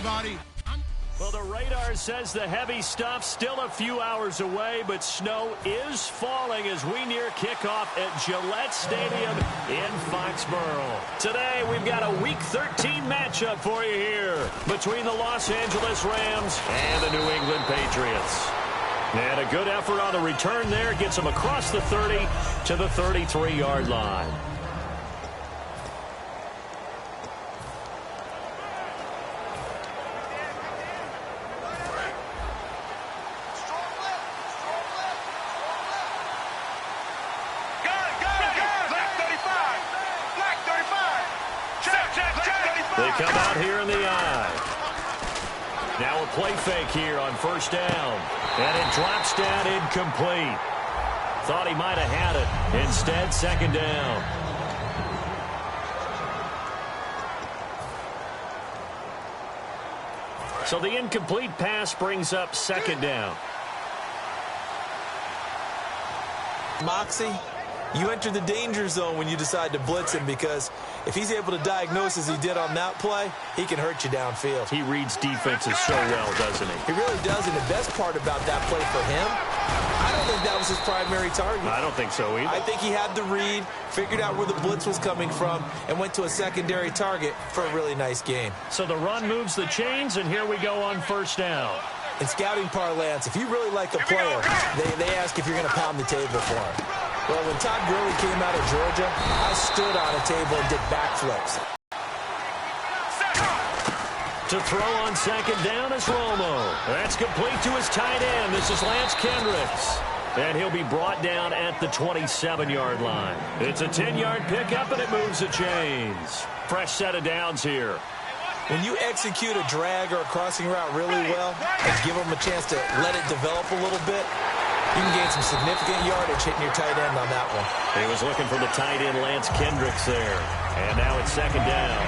everybody. Well, the radar says the heavy stuff's still a few hours away, but snow is falling as we near kickoff at Gillette Stadium in Foxborough. Today, we've got a Week 13 matchup for you here between the Los Angeles Rams and the New England Patriots. And a good effort on the return there gets them across the 30 to the 33-yard line. They come out here in the eye. Now a play fake here on first down. And it drops down incomplete. Thought he might have had it. Instead, second down. So the incomplete pass brings up second down. Moxie, you enter the danger zone when you decide to blitz him, because if he's able to diagnose as he did on that play, he can hurt you downfield. He reads defenses so well, doesn't he? He really does, and the best part about that play for him, I don't think that was his primary target. I don't think so either. I think he had the read, figured out where the blitz was coming from, and went to a secondary target for a really nice game. So the run moves the chains, and here we go on first down. In scouting parlance, if you really like a player, they ask if you're going to pound the table for him. Well, when Todd Gurley came out of Georgia, I stood on a table and did backflips. To throw on second down is Romo. That's complete to his tight end. This is Lance Kendricks. And he'll be brought down at the 27-yard line. It's a 10-yard pickup, and it moves the chains. Fresh set of downs here. When you execute a drag or a crossing route really well and give them a chance to let it develop a little bit, you can gain some significant yardage hitting your tight end on that one. He was looking for the tight end, Lance Kendricks, there. And now it's second down.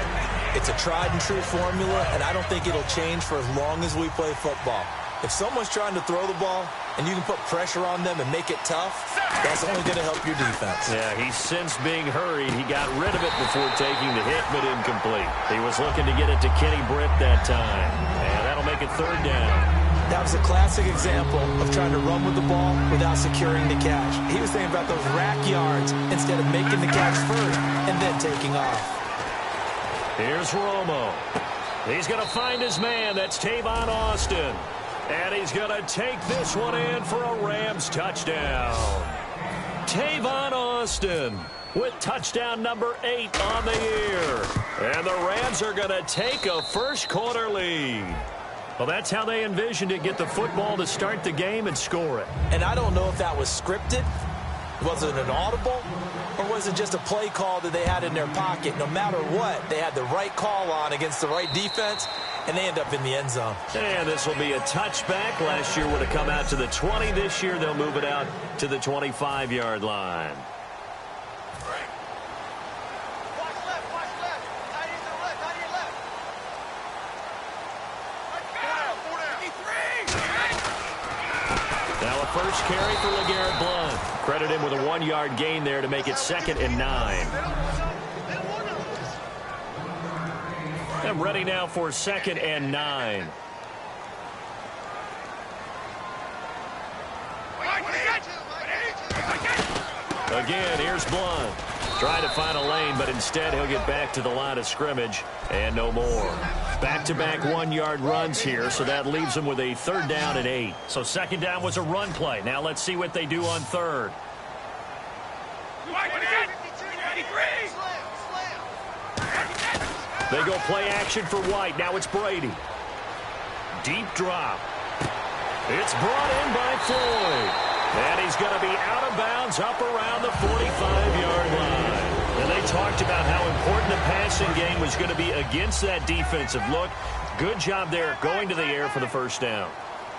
It's a tried-and-true formula, and I don't think it'll change for as long as we play football. If someone's trying to throw the ball and you can put pressure on them and make it tough, that's only going to help your defense. Yeah, he's since being hurried. He got rid of it before taking the hit, but incomplete. He was looking to get it to Kenny Britt that time. And that'll make it third down. That was a classic example of trying to run with the ball without securing the catch. He was thinking about those rack yards instead of making the catch first and then taking off. Here's Romo. He's going to find his man. That's Tavon Austin. And he's going to take this one in for a Rams touchdown. Tavon Austin with touchdown number 8 on the year. And the Rams are going to take a first-quarter lead. Well, that's how they envisioned it, get the football to start the game and score it. And I don't know if that was scripted. Was it an audible? Or was it just a play call that they had in their pocket? No matter what, they had the right call on against the right defense, and they end up in the end zone. And this will be a touchback. Last year would have come out to the 20. This year they'll move it out to the 25-yard line. First carry for LeGarrette Blount. Credit him with a 1-yard gain there to make it 2nd and 9. And ready now for 2nd and 9. Again, here's Blount. Trying to find a lane, but instead he'll get back to the line of scrimmage and no more. Back-to-back 1-yard runs here, so that leaves them with a 3rd down and 8. So second down was a run play. Now let's see what they do on third. They go play action for White. Now it's Brady. Deep drop. It's brought in by Floyd. And he's going to be out of bounds up around the 45-yard line. And they talked about how important the passing game was going to be against that defensive look. Good job there going to the air for the first down.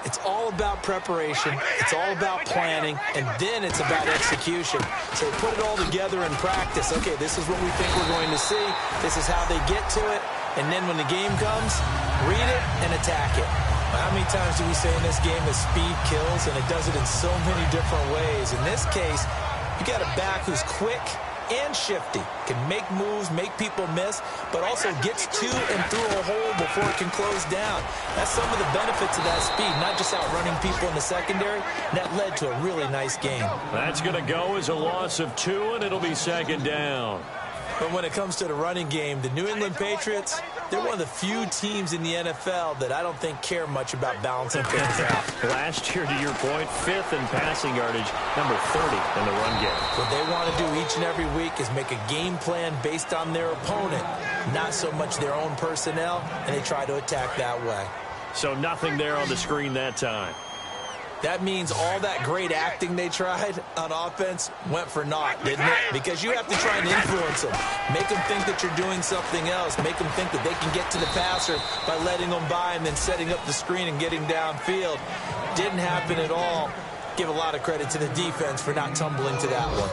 It's all about preparation. It's all about planning. And then it's about execution. So put it all together in practice. Okay, this is what we think we're going to see. This is how they get to it. And then when the game comes, read it and attack it. How many times do we say in this game that speed kills, and it does it in so many different ways? In this case, you got a back who's quick, and shifty. Can make moves, make people miss, but also gets to and through a hole before it can close down. That's some of the benefits of that speed, not just outrunning people in the secondary. That led to a really nice game. That's going to go as a loss of 2, and it'll be second down. But when it comes to the running game, the New England Patriots, they're one of the few teams in the NFL that I don't think care much about balancing things out. Last year, to your point, 5th in passing yardage, number 30 in the run game. What they want to do each and every week is make a game plan based on their opponent, not so much their own personnel, and they try to attack that way. So nothing there on the screen that time. That means all that great acting they tried on offense went for naught, didn't it? Because you have to try and influence them. Make them think that you're doing something else. Make them think that they can get to the passer by letting them by and then setting up the screen and getting downfield. Didn't happen at all. Give a lot of credit to the defense for not tumbling to that one.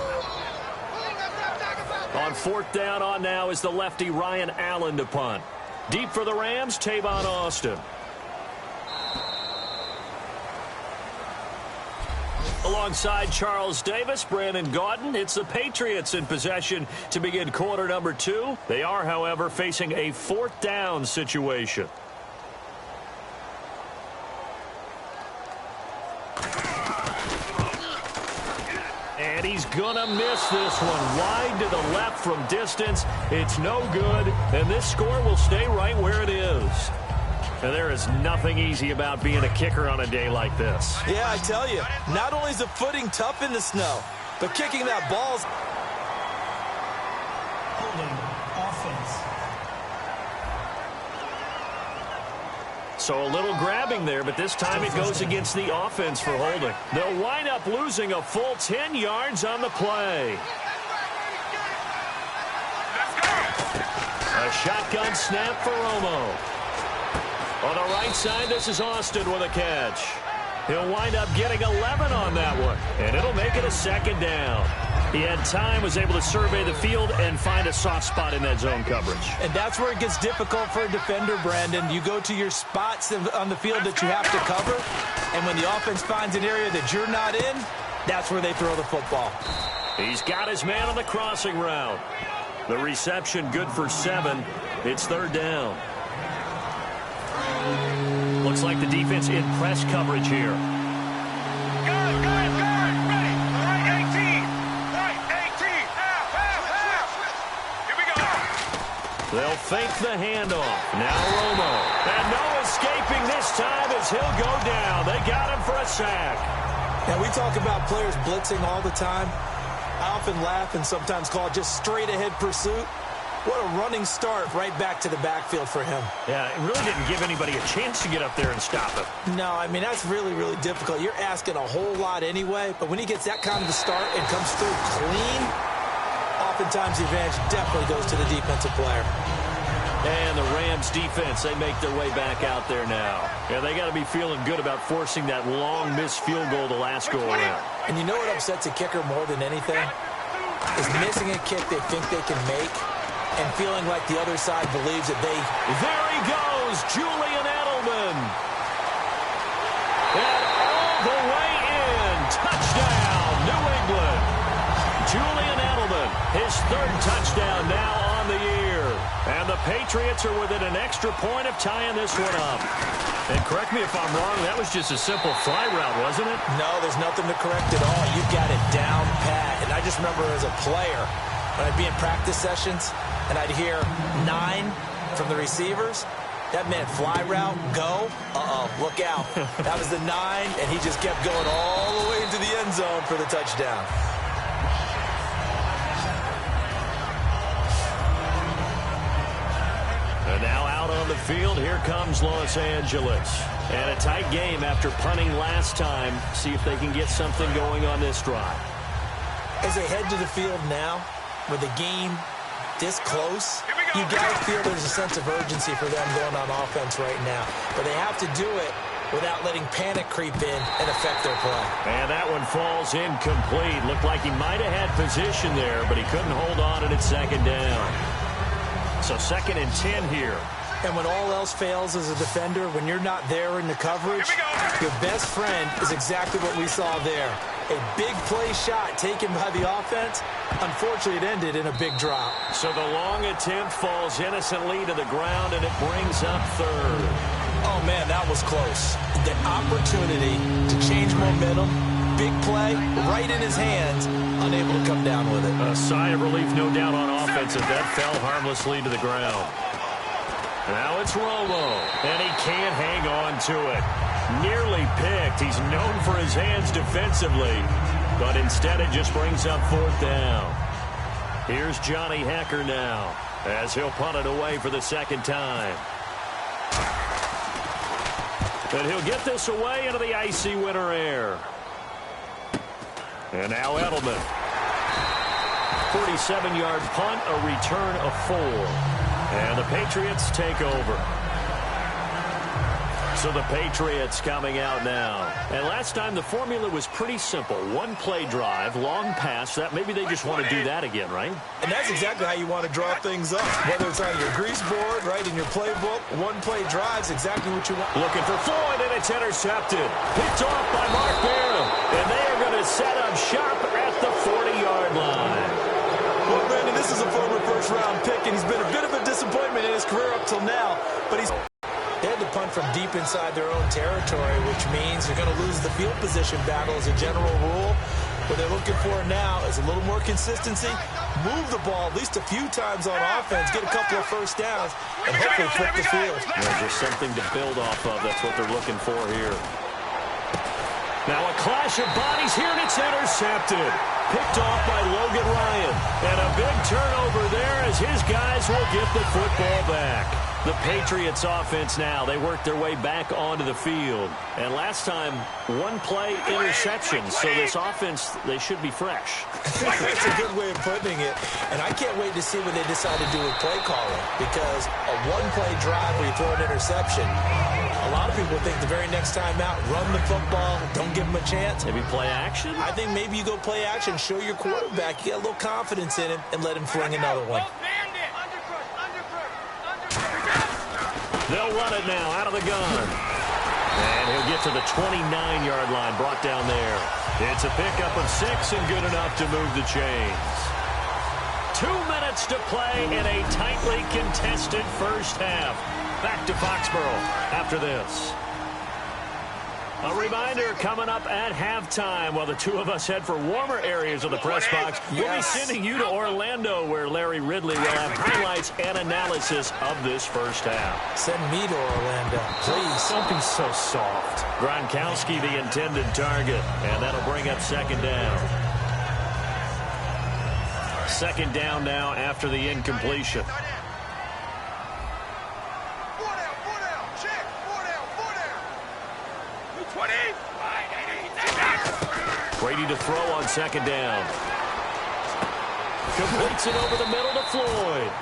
On 4th down on now is the lefty Ryan Allen to punt. Deep for the Rams, Tavon Austin. Alongside Charles Davis, Brandon Gaudin, it's the Patriots in possession to begin quarter number 2. They are, however, facing a 4th down situation. And he's gonna miss this one. Wide to the left from distance. It's no good, and this score will stay right where it is. And there is nothing easy about being a kicker on a day like this. Yeah, I tell you, not only is the footing tough in the snow, but kicking that ball's holding offense. So a little grabbing there, but this time it goes against the offense for holding. They'll wind up losing a full 10 yards on the play. A shotgun snap for Romo. On the right side, this is Austin with a catch. He'll wind up getting 11 on that one, and it'll make it a second down. He had time, was able to survey the field and find a soft spot in that zone coverage. And that's where it gets difficult for a defender, Brandon. You go to your spots on the field that you have to cover, and when the offense finds an area that you're not in, that's where they throw the football. He's got his man on the crossing route. The reception good for 7. It's 3rd down. Looks like the defense in press coverage here. Guard, ready. Right 18. Here we go. They'll fake the handoff. Now Romo. And no escaping this time as he'll go down. They got him for a sack. Now, we talk about players blitzing all the time. I often laugh and sometimes call it just straight-ahead pursuit. What a running start right back to the backfield for him. Yeah, it really didn't give anybody a chance to get up there and stop him. No, I mean, that's really, really difficult. You're asking a whole lot anyway, but when he gets that kind of a start and comes through clean, oftentimes the advantage definitely goes to the defensive player. And the Rams defense, they make their way back out there now. Yeah, they got to be feeling good about forcing that long missed field goal the last go around. And you know what upsets a kicker more than anything? Is missing a kick they think they can make and feeling like the other side believes that they... There he goes, Julian Edelman. And all the way in. Touchdown, New England. Julian Edelman, his 3rd touchdown now on the year. And the Patriots are within an extra point of tying this one up. And correct me if I'm wrong, that was just a simple fly route, wasn't it? No, there's nothing to correct at all. You got it down pat. And I just remember as a player, when I'd be in practice sessions, and I'd hear 9 from the receivers, that meant fly route, go, look out. That was the 9, and he just kept going all the way into the end zone for the touchdown. And now out on the field, here comes Los Angeles. And a tight game after punting last time. See if they can get something going on this drive. As they head to the field now, with the game this close, you got to feel there's a sense of urgency for them going on offense right now. But they have to do it without letting panic creep in and affect their play. And that one falls incomplete. Looked like he might have had position there, but he couldn't hold on at 2nd down. So 2nd and 10 here. And when all else fails as a defender, when you're not there in the coverage, your best friend is exactly what we saw there. A big play shot taken by the offense, Unfortunately, it ended in a big drop. So the long attempt falls innocently to the ground, and it brings up third. Oh, man, that was close. The opportunity to change momentum, big play, right in his hands, unable to come down with it. A sigh of relief, no doubt, on offense as that fell harmlessly to the ground. Now it's Romo, and he can't hang on to it. Nearly picked. He's known for his hands defensively, but instead it just brings up fourth down. Here's Johnny Hecker now, as he'll punt it away for the second time. And he'll get this away into the icy winter air. And now Edelman. 47-yard punt, a return of 4. And the Patriots take over. So the Patriots coming out now. And last time the formula was pretty simple. One-play drive, long pass. That maybe they just want to do that again, right? And that's exactly how you want to draw things up. Whether it's on your grease board, right, in your playbook, one-play drive's exactly what you want. Looking for Floyd, and it's intercepted. Picked off by Mark Barham. And they are going to set up shop at the 40-yard line. Well, Brandon, this is a former first-round pick, and he's been a bit of a disappointment in his career up till now. But they had to punt from deep inside their own territory, which means they're going to lose the field position battle as a general rule. What they're looking for now is a little more consistency, move the ball at least a few times on offense, get a couple of first downs, and hopefully flip the field. Yeah, just something to build off of. That's what they're looking for here. Now a clash of bodies here, and it's intercepted. Picked off by Logan Ryan. And a big turnover there as his guys will get the football back. The Patriots offense now, they work their way back onto the field. And last time, one-play interception. So this offense, they should be fresh. That's a good way of putting it. And I can't wait to see what they decide to do with play calling. Because a one-play drive where you throw an interception, a lot of people think the very next time out, run the football, don't give them a chance. Maybe play action? I think maybe you go play action, show your quarterback, you get a little confidence in him, and let him fling another one. They'll run it now out of the gun. And he'll get to the 29-yard line, brought down there. It's a pickup of 6 and good enough to move the chains. 2 minutes to play in a tightly contested first half. Back to Foxborough after this. A reminder coming up at halftime while the two of us head for warmer areas of the press box. We'll be sending you to Orlando where Larry Ridley will have highlights and analysis of this first half. Send me to Orlando, please. Don't be so soft. Gronkowski the intended target, and that'll bring up second down. Second down now after the incompletion. Brady to throw on second down. Completes it over the middle to Floyd.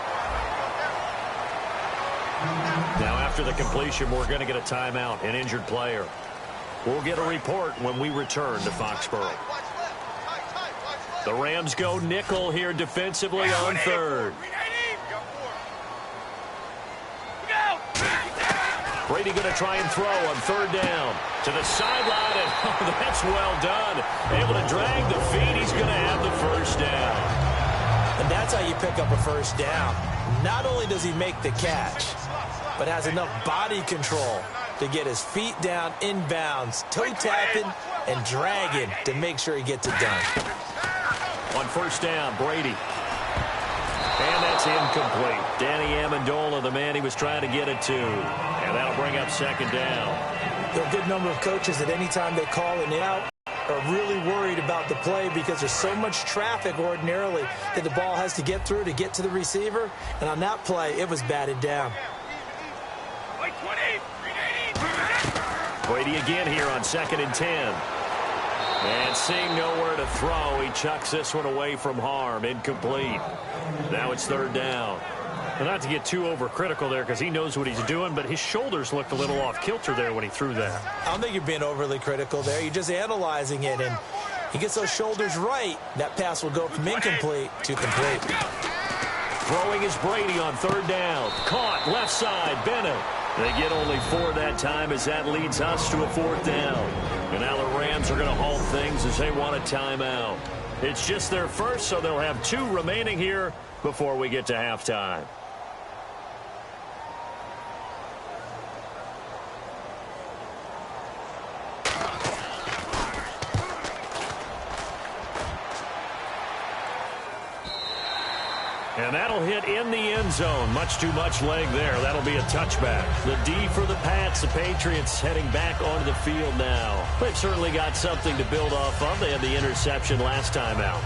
Now after the completion, we're going to get a timeout, an injured player. We'll get a report when we return to Foxborough. The Rams go nickel here defensively on third. Brady going to try and throw on third down. To the sideline, and oh, that's well done. Able to drag the feet. He's going to have the first down. And that's how you pick up a first down. Not only does he make the catch, but has enough body control to get his feet down inbounds, toe tapping and dragging to make sure he gets it done. On first down, Brady. And that's incomplete. Danny Amendola, the man he was trying to get it to. And that'll bring up second down. There are a good number of coaches that any time they call it out are really worried about the play because there's so much traffic ordinarily that the ball has to get through to get to the receiver. And on that play, it was batted down. Brady again here on 2nd and 10. And seeing nowhere to throw, he chucks this one away from harm. Incomplete. Now it's third down. Well, not to get too overcritical there because he knows what he's doing, but his shoulders looked a little off kilter there when he threw that. I don't think you're being overly critical there. You're just analyzing it, and he gets those shoulders right. That pass will go from incomplete to complete. Throwing is Brady on third down. Caught left side, Bennett. They get only 4 that time as that leads us to a fourth down. And now the Rams are going to halt things as they want a timeout. It's just their first, so they'll have 2 remaining here before we get to halftime. And that'll hit in the end zone. Much too much leg there. That'll be a touchback. The D for the Pats. The Patriots heading back onto the field now. They've certainly got something to build off of. They had the interception last time out.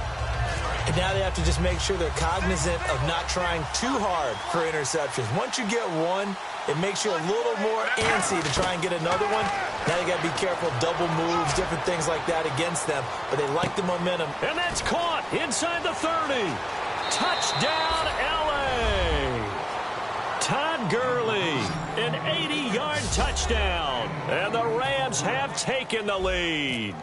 And now they have to just make sure they're cognizant of not trying too hard for interceptions. Once you get one, it makes you a little more antsy to try and get another one. Now you got to be careful, double moves, different things like that against them. But they like the momentum. And that's caught inside the 30. Touchdown, L.A. Todd Gurley, an 80-yard touchdown. And the Rams have taken the lead.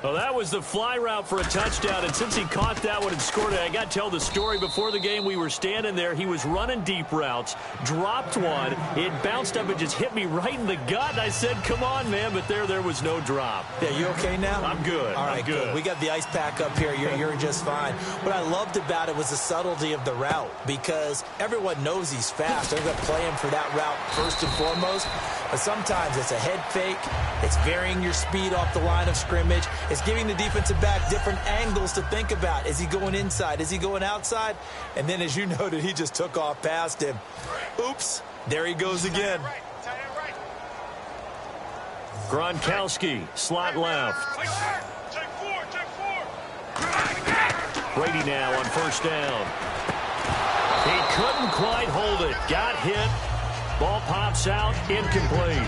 Well, that was the fly route for a touchdown, and since he caught that one and scored it, I got to tell the story. Before the game, we were standing there. He was running deep routes, dropped one. It bounced up and just hit me right in the gut. And I said, come on, man, but there was no drop. Yeah, you okay now? I'm good. All right, good. We got the ice pack up here. You're just fine. What I loved about it was the subtlety of the route, because everyone knows he's fast. They're going to play him for that route first and foremost. But sometimes it's a head fake. It's varying your speed off the line of scrimmage. It's giving the defensive back different angles to think about. Is he going inside? Is he going outside? And then, as you noted, he just took off past him. Oops, there he goes again. Gronkowski, slot left. Brady now on first down. He couldn't quite hold it. Got hit. Ball pops out, incomplete.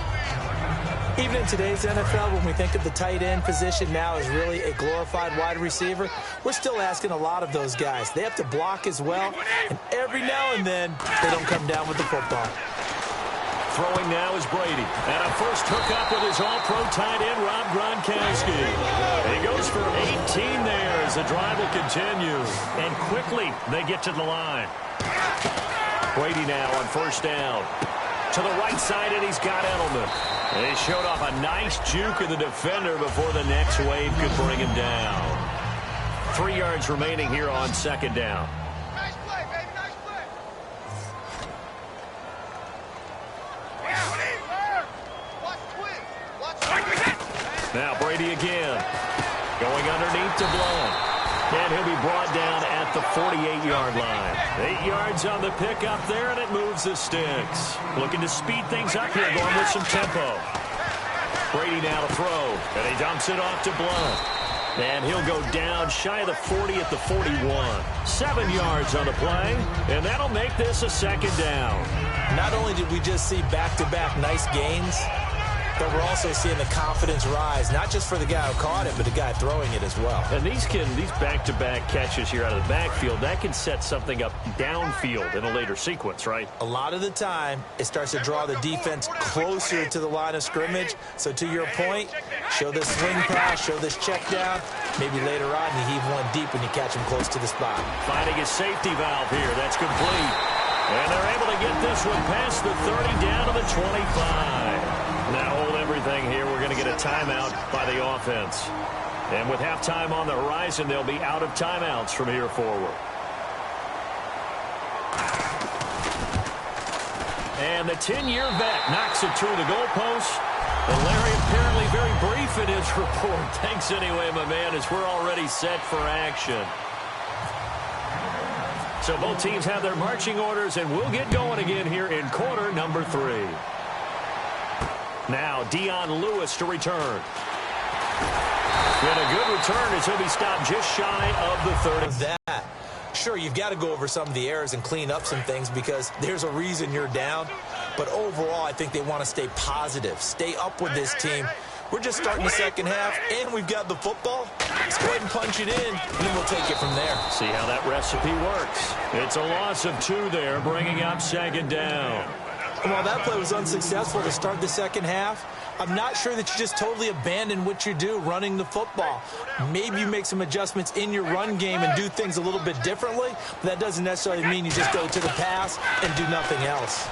Even in today's NFL, when we think of the tight end position now as really a glorified wide receiver, we're still asking a lot of those guys. They have to block as well, and every now and then, they don't come down with the football. Throwing now is Brady. And a first hookup with his all-pro tight end, Rob Gronkowski. He goes for 18 there as the drive will continue. And quickly, they get to the line. Brady now on first down. To the right side, and he's got Edelman. And he showed off a nice juke of the defender before the next wave could bring him down. 3 yards remaining here on second down. Nice play, baby. Nice play. Now Brady again. Going underneath to Blount. And he'll be brought down at the 48-yard line. 8 yards on the pickup there, and it moves the sticks. Looking to speed things up here, going with some tempo. Brady now to throw, and he dumps it off to Blount. And he'll go down shy of the 40 at the 41. 7 yards on the play, and that'll make this a second down. Not only did we just see back-to-back nice gains, but we're also seeing the confidence rise, not just for the guy who caught it, but the guy throwing it as well. And these back-to-back catches here out of the backfield, that can set something up downfield in a later sequence, right? A lot of the time, it starts to draw the defense closer to the line of scrimmage. So to your point, show this swing pass, show this check down. Maybe later on, you heave one deep when you catch him close to the spot. Finding a safety valve here. That's complete. And they're able to get this one past the 30 down to the 25. Now hold everything here. We're going to get a timeout by the offense. And with halftime on the horizon, they'll be out of timeouts from here forward. And the 10-year vet knocks it through the goalpost. And Larry apparently very brief in his report. Thanks anyway, my man, as we're already set for action. So both teams have their marching orders, and we'll get going again here in quarter number 3. Now Dion Lewis to return. And a good return as he'll be stopped just shy of the 30. That. Sure, you've got to go over some of the errors and clean up some things because there's a reason you're down. But overall, I think they want to stay positive, stay up with this team. We're just starting the second half, and we've got the football. Let's go ahead and punch it in, and then we'll take it from there. See how that recipe works. It's a loss of 2 there, bringing up second down. While that play was unsuccessful to start the second half, I'm not sure that you just totally abandon what you do running the football. Maybe you make some adjustments in your run game and do things a little bit differently, but that doesn't necessarily mean you just go to the pass and do nothing else.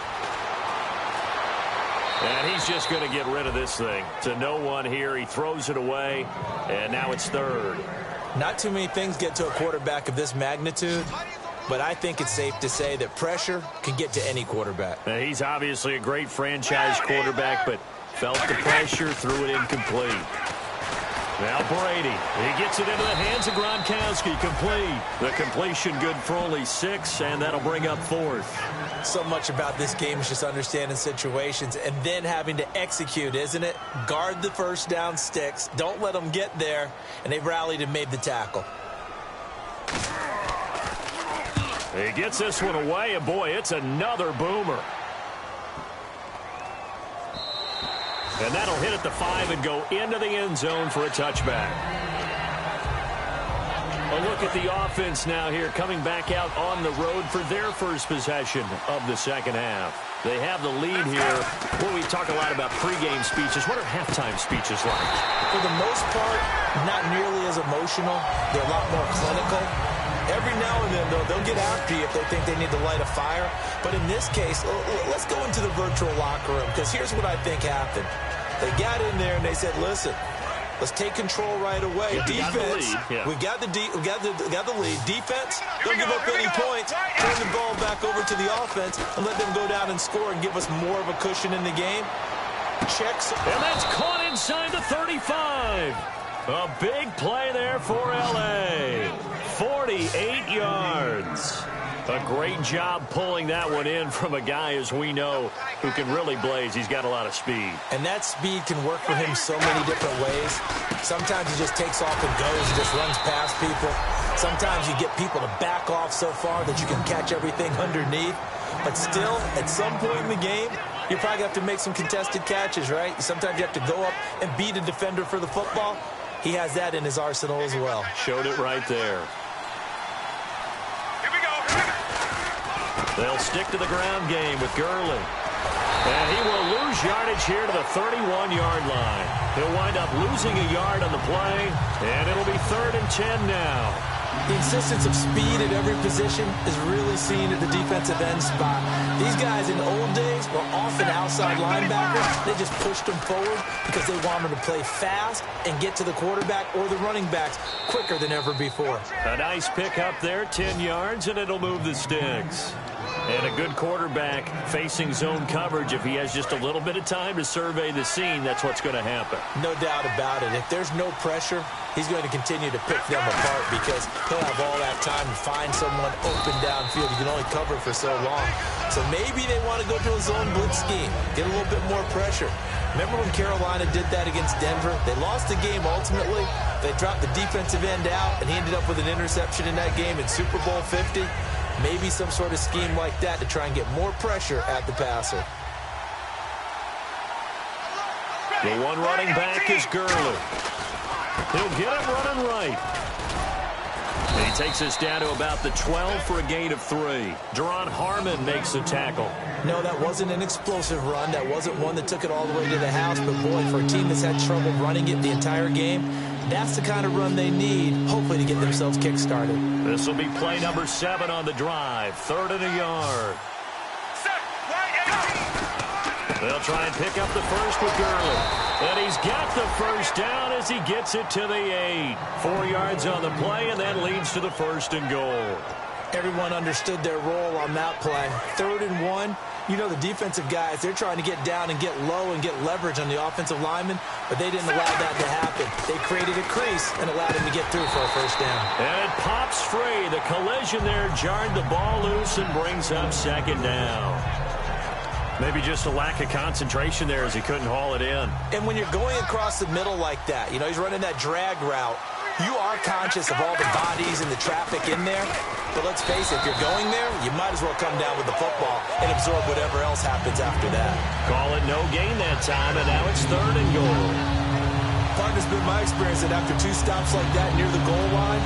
And he's just going to get rid of this thing. To no one here. He throws it away, and now it's third. Not too many things get to a quarterback of this magnitude, but I think it's safe to say that pressure can get to any quarterback. Now, he's obviously a great franchise quarterback, but felt the pressure, threw it incomplete. Now Brady, he gets it into the hands of Gronkowski, complete. The completion good for only 6, and that'll bring up 4th. So much about this game is just understanding situations and then having to execute, isn't it? Guard the first down sticks, don't let them get there, and they've rallied and made the tackle. He gets this one away, and boy, it's another boomer. And that'll hit at the 5 and go into the end zone for a touchback. A look at the offense now here, coming back out on the road for their first possession of the second half. They have the lead here. Well, we talk a lot about pregame speeches. What are halftime speeches like? For the most part, not nearly as emotional. They're a lot more clinical. Every now and then, though, they'll get after you if they think they need to light a fire. But in this case, let's go into the virtual locker room, because here's what I think happened. They got in there and they said, listen, let's take control right away. Defense, we got the lead. Defense, don't give up any points. Turn the ball back over to the offense and let them go down and score and give us more of a cushion in the game. Checks. And that's caught inside the 35. A big play there for L.A. 48 yards. A great job pulling that one in from a guy, as we know, who can really blaze. He's got a lot of speed. And that speed can work for him so many different ways. Sometimes he just takes off and goes and just runs past people. Sometimes you get people to back off so far that you can catch everything underneath. But still, at some point in the game, you probably have to make some contested catches, right? Sometimes you have to go up and beat a defender for the football. He has that in his arsenal as well. Showed it right there. They'll stick to the ground game with Gurley. And he will lose yardage here to the 31-yard line. He'll wind up losing a yard on the play, and it'll be 3rd and 10 now. The insistence of speed at every position is really seen at the defensive end spot. These guys in the old days were often outside linebackers. They just pushed them forward because they wanted to play fast and get to the quarterback or the running backs quicker than ever before. A nice pick up there, 10 yards, and it'll move the sticks. And a good quarterback facing zone coverage. If he has just a little bit of time to survey the scene, that's what's going to happen. No doubt about it. If there's no pressure, he's going to continue to pick them apart because he'll have all that time to find someone open downfield. You can only cover for so long. So maybe they want to go to a zone blitz scheme, get a little bit more pressure. Remember when Carolina did that against Denver? They lost the game ultimately. They dropped the defensive end out, and he ended up with an interception in that game in Super Bowl 50. Maybe some sort of scheme like that to try and get more pressure at the passer. The one running back is Gurley. He'll get it running right. And he takes us down to about the 12 for a gain of 3. Deron Harmon makes the tackle. No, that wasn't an explosive run. That wasn't one that took it all the way to the house. But, boy, for a team that's had trouble running it the entire game, that's the kind of run they need, hopefully, to get themselves kick-started. This will be play number 7 on the drive. 3rd and a yard. They'll try and pick up the first with Gurley. And he's got the first down as he gets it to the 8. 4 yards on the play, and that leads to the 1st and goal. Everyone understood their role on that play. 3rd and 1. You know, the defensive guys, they're trying to get down and get low and get leverage on the offensive linemen, but they didn't allow that to happen. They created a crease and allowed him to get through for a first down. And it pops free. The collision there jarred the ball loose and brings up 2nd down. Maybe just a lack of concentration there as he couldn't haul it in. And when you're going across the middle like that, you know, he's running that drag route, you are conscious of all the bodies and the traffic in there. But let's face it, if you're going there, you might as well come down with the football and absorb whatever else happens after that. Call it no gain that time, and now it's 3rd and goal. Partner's been my experience that after 2 stops like that near the goal line,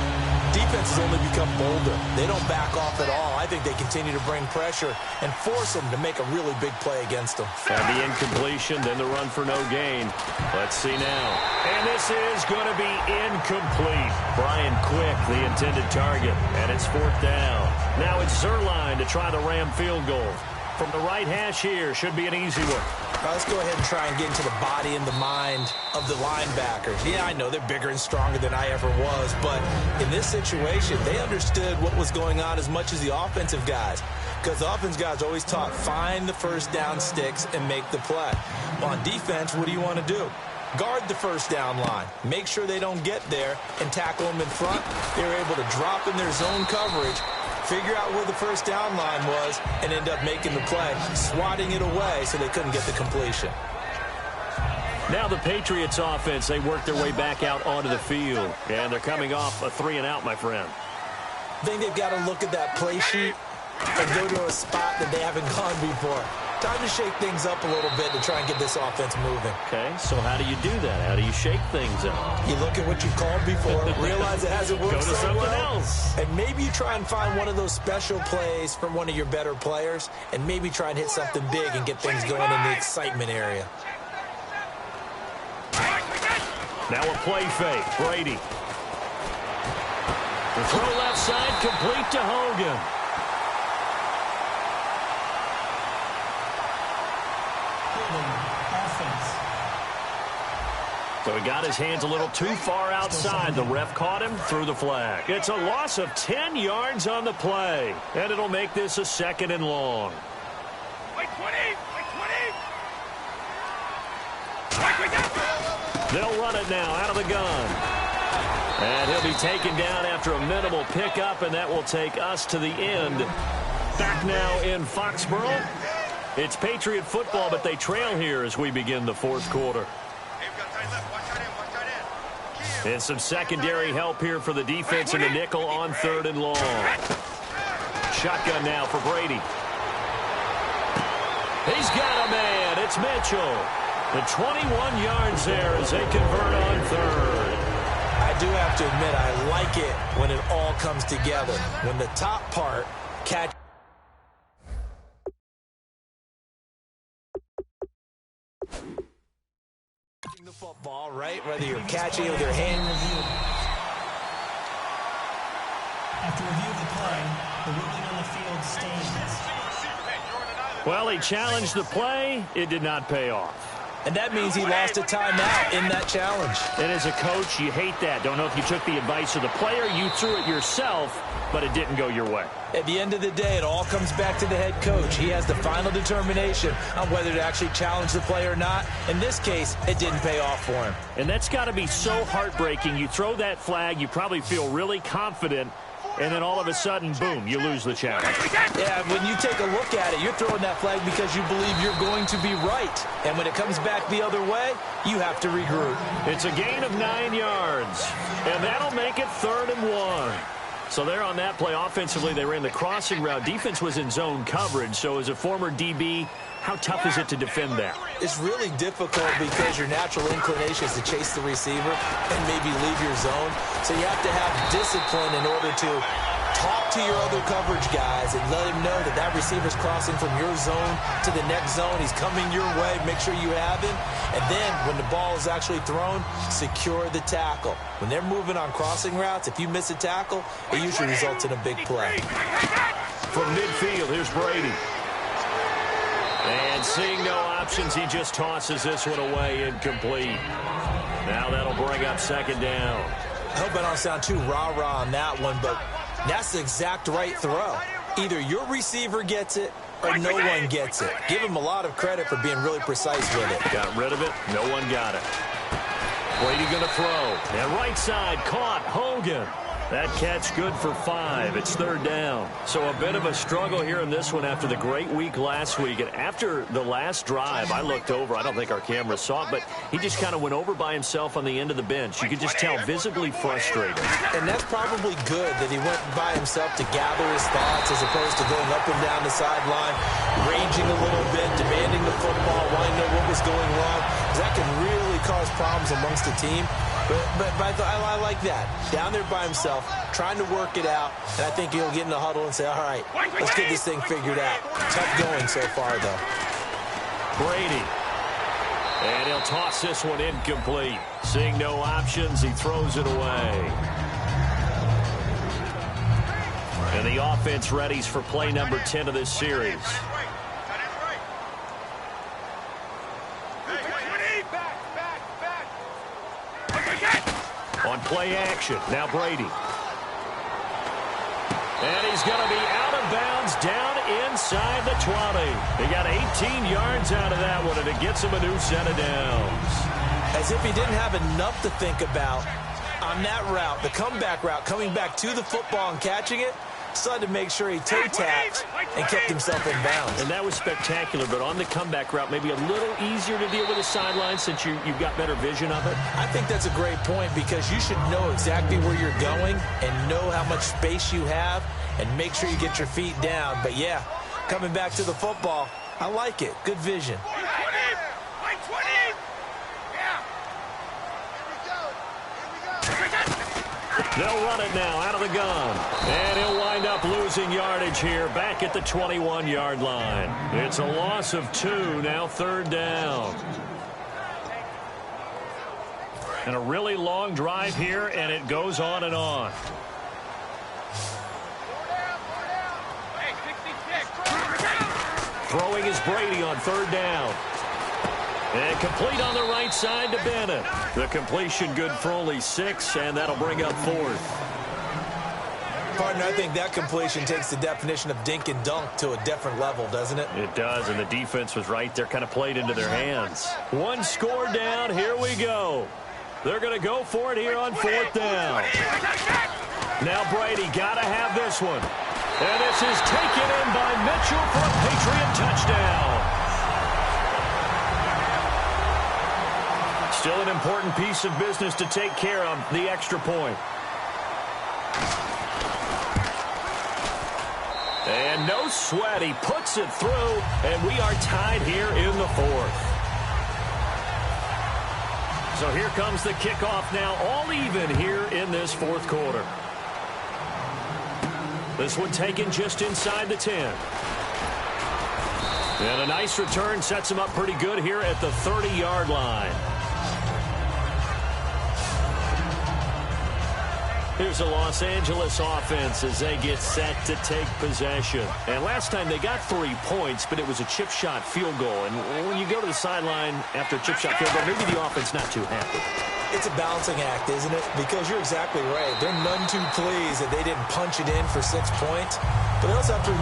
defenses only become bolder. They don't back off at all. I think they continue to bring pressure and force them to make a really big play against them. And the incompletion, then the run for no gain. Let's see now. And this is going to be incomplete. Brian Quick, the intended target, and it's 4th down. Now it's Zerline to try the Ram field goal. From the right hash here, should be an easy one. Let's go ahead and try and get into the body and the mind of the linebackers. Yeah, I know they're bigger and stronger than I ever was, but in this situation, they understood what was going on as much as the offensive guys. Because the offensive guys always taught, find the first down sticks and make the play. Well, on defense, what do you want to do? Guard the first down line. Make sure they don't get there and tackle them in front. They were able to drop in their zone coverage, figure out where the first down line was, and end up making the play, swatting it away so they couldn't get the completion. Now the Patriots offense, they work their way back out onto the field, and they're coming off a 3-and-out, my friend. I think they've got to look at that play sheet and go to a spot that they haven't gone before. Time to shake things up a little bit to try and get this offense moving. Okay, so how do you do that? How do you shake things up? You look at what you've called before, realize it hasn't worked so well. Go to something else. And maybe you try and find one of those special plays from one of your better players, and maybe try and hit something big and get things going in the excitement area. Now a play fake. Brady. The throw left side, complete to Hogan. So he got his hands a little too far outside. The ref caught him, threw the flag. It's a loss of 10 yards on the play, and it'll make this a 2nd and long. They'll run it now out of the gun. And he'll be taken down after a minimal pickup, and that will take us to the end. Back now in Foxborough. It's Patriot football, but they trail here as we begin the 4th quarter. And some secondary help here for the defense in the nickel on 3rd and long. Shotgun now for Brady. He's got a man. It's Mitchell. The 21 yards there as they convert on 3rd. I do have to admit, I like it when it all comes together. When the top part catches the football, right? Whether you're catching with your hand. After review of the play, the ruling on the field stands. Well, he challenged the play. It did not pay off. And that means he lost a timeout in that challenge. And as a coach, you hate that. Don't know if you took the advice of the player. You threw it yourself, but it didn't go your way. At the end of the day, it all comes back to the head coach. He has the final determination on whether to actually challenge the play or not. In this case, it didn't pay off for him. And that's got to be so heartbreaking. You throw that flag, you probably feel really confident, and then all of a sudden, boom, you lose the challenge. Yeah, when you take a look at it, you're throwing that flag because you believe you're going to be right. And when it comes back the other way, you have to regroup. It's a gain of 9 yards, and that'll make it 3rd and 1. So there on that play, offensively, they ran the crossing route. Defense was in zone coverage, so as a former DB, how tough is it to defend that? It's really difficult because your natural inclination is to chase the receiver and maybe leave your zone. So you have to have discipline in order to talk to your other coverage guys and let him know that that receiver's crossing from your zone to the next zone. He's coming your way. Make sure you have him. And then when the ball is actually thrown, secure the tackle. When they're moving on crossing routes, if you miss a tackle, it usually results in a big play. From midfield, here's Brady. And seeing no options, he just tosses this one away incomplete. Now that'll bring up 2nd down. I hope I don't sound too rah-rah on that one, but that's the exact right throw. Either your receiver gets it or no one gets it. Give him a lot of credit for being really precise with it. Got rid of it. No one got it. Brady going to throw. And right side caught. Hogan. That catch good for 5. It's 3rd down. So a bit of a struggle here in this one after the great week last week. And after the last drive, I looked over. I don't think our camera saw it, but he just kind of went over by himself on the end of the bench. You could just tell visibly frustrated. And that's probably good that he went by himself to gather his thoughts as opposed to going up and down the sideline, raging a little bit, demanding the football, wanting to know what was going wrong. Because that can really cause problems amongst the team. But I like that. Down there by himself, trying to work it out, and I think he'll get in the huddle and say, all right, let's get this thing figured out. Tough going so far, though. Brady. And he'll toss this one incomplete. Seeing no options, he throws it away. And the offense readies for play number 10 of this series. Play action. Now Brady. And he's going to be out of bounds down inside the 20. He got 18 yards out of that one, and it gets him a new set of downs. As if he didn't have enough to think about on that route, the comeback route, coming back to the football and catching it, decided to make sure he toe-tapped and kept himself in bounds. And that was spectacular, but on the comeback route, maybe a little easier to deal with the sideline since you've got better vision of it. I think that's a great point because you should know exactly where you're going and know how much space you have and make sure you get your feet down. But, yeah, coming back to the football, I like it. Good vision. They'll run it now out of the gun. And he'll wind up losing yardage here back at the 21-yard line. It's a loss of 2, now 3rd down. And a really long drive here, and it goes on and on. Throwing is Brady on 3rd down. And complete on the right side to Bennett. The completion good for only 6, and that'll bring up 4th. Partner, I think that completion takes the definition of dink and dunk to a different level, doesn't it? It does, and the defense was right there, kind of played into their hands. 1 score down, here we go. They're going to go for it here on 4th down. Now Brady got to have this one. And this is taken in by Mitchell for a Patriot touchdown. Still an important piece of business to take care of, the extra point. And no sweat, he puts it through, and we are tied here in the 4th. So here comes the kickoff now, all even here in this 4th quarter. This one taken just inside the 10. And a nice return sets him up pretty good here at the 30-yard line. Here's the Los Angeles offense as they get set to take possession. And last time they got 3 points, but it was a chip shot field goal. And when you go to the sideline after a chip shot field goal, maybe the offense not too happy. It's a balancing act, isn't it? Because you're exactly right. They're none too pleased that they didn't punch it in for 6 points. But they also have to